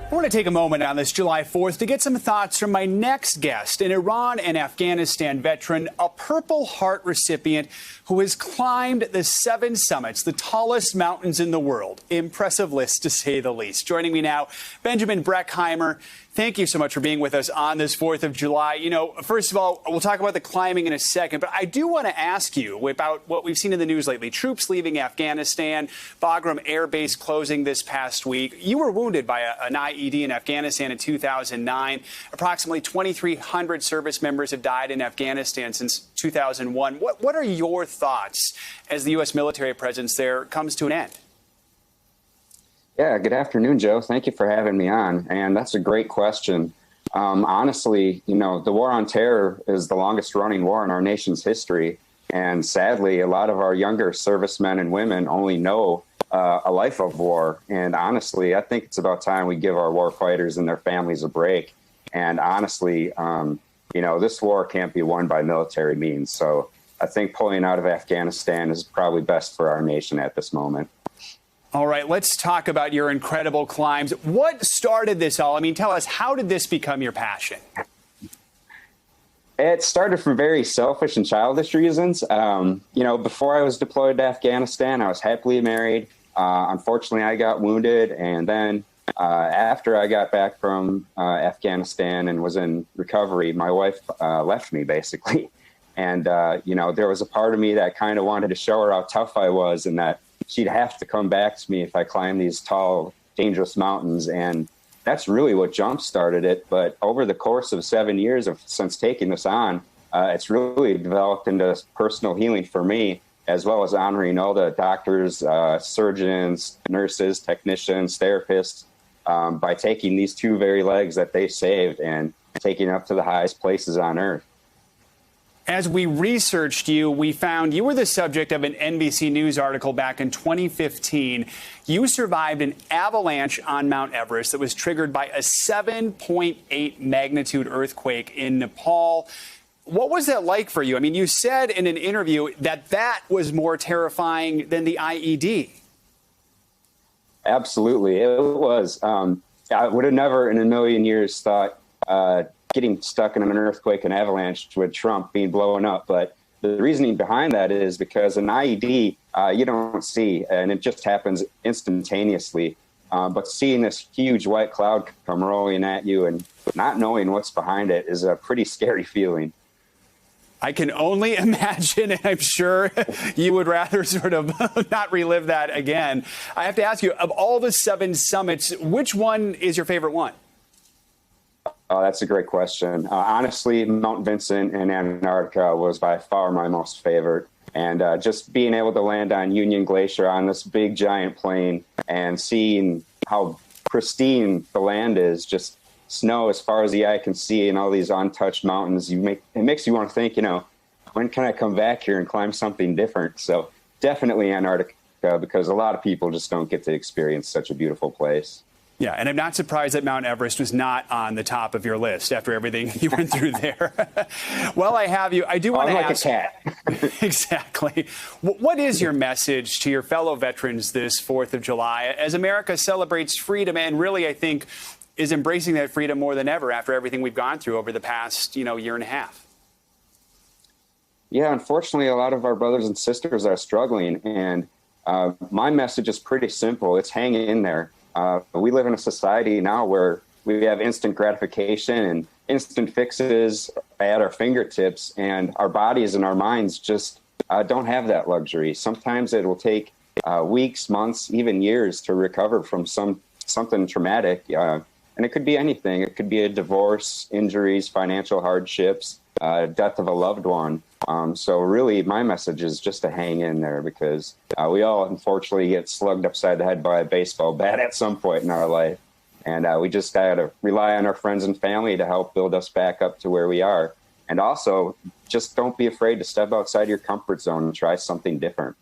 I want to take a moment on this July 4th to get some thoughts from my next guest, an Iran and Afghanistan veteran, a Purple Heart recipient who has climbed the 7 summits, the tallest mountains in the world. Impressive list, to say the least. Joining me now, Benjamin Breckheimer. Thank you so much for being with us on this 4th of July. You know, first of all, we'll talk about the climbing in a second, but I do want to ask you about what we've seen in the news lately. Troops leaving Afghanistan, Bagram Air Base closing this past week. You were wounded by an IED in Afghanistan in 2009. Approximately 2,300 service members have died in Afghanistan since 2001. What are your thoughts as the U.S. military presence there comes to an end? Yeah, good afternoon, Joe. Thank you for having me on. And that's a great question. Honestly, you know, the war on terror is the longest running war in our nation's history. And sadly, a lot of our younger servicemen and women only know a life of war. And honestly, I think it's about time we give our war fighters and their families a break. And honestly, you know, this war can't be won by military means. So I think pulling out of Afghanistan is probably best for our nation at this moment. All right, let's talk about your incredible climbs. What started this all? I mean, tell us, how did this become your passion? It started for very selfish and childish reasons. You know, before I was deployed to Afghanistan, I was happily married. Unfortunately, I got wounded. And then after I got back from Afghanistan and was in recovery, my wife left me, basically. And, you know, there was a part of me that kind of wanted to show her how tough I was and that she'd have to come back to me if I climbed these tall, dangerous mountains. And that's really what jump-started it. But over the course of 7 years since taking this on, it's really developed into personal healing for me, as well as honoring all the doctors, surgeons, nurses, technicians, therapists, by taking these 2 very legs that they saved and taking up to the highest places on earth. As we researched you, we found you were the subject of an NBC News article back in 2015. You survived an avalanche on Mount Everest that was triggered by a 7.8 magnitude earthquake in Nepal. What was that like for you? I mean, you said in an interview that was more terrifying than the IED. Absolutely, it was. I would have never in a million years thought getting stuck in an earthquake and avalanche would trump being blown up. But the reasoning behind that is because an IED you don't see, and it just happens instantaneously. But seeing this huge white cloud come rolling at you and not knowing what's behind it is a pretty scary feeling. I can only imagine, and I'm sure you would rather sort of not relive that again. I have to ask you, of all the 7 summits, which one is your favorite one? Oh, that's a great question. Honestly, Mount Vincent in Antarctica was by far my most favorite. And just being able to land on Union Glacier on this big, giant plain and seeing how pristine the land is, just snow as far as the eye can see and all these untouched mountains, it makes you want to think, you know, when can I come back here and climb something different? So definitely Antarctica, because a lot of people just don't get to experience such a beautiful place. Yeah, and I'm not surprised that Mount Everest was not on the top of your list after everything you went through there. Well, I have you. I do want to ask. I'm like a cat. Exactly. What is your message to your fellow veterans this 4th of July as America celebrates freedom and really, I think, is embracing that freedom more than ever after everything we've gone through over the past, year and a half? Yeah, unfortunately, a lot of our brothers and sisters are struggling. And my message is pretty simple. It's hang in there. We live in a society now where we have instant gratification and instant fixes at our fingertips, and our bodies and our minds just don't have that luxury. Sometimes it will take weeks, months, even years to recover from something traumatic. And it could be anything. It could be a divorce, injuries, financial hardships, death of a loved one. So really, my message is just to hang in there, because we all unfortunately get slugged upside the head by a baseball bat at some point in our life. And we just got to rely on our friends and family to help build us back up to where we are. And also, just don't be afraid to step outside your comfort zone and try something different.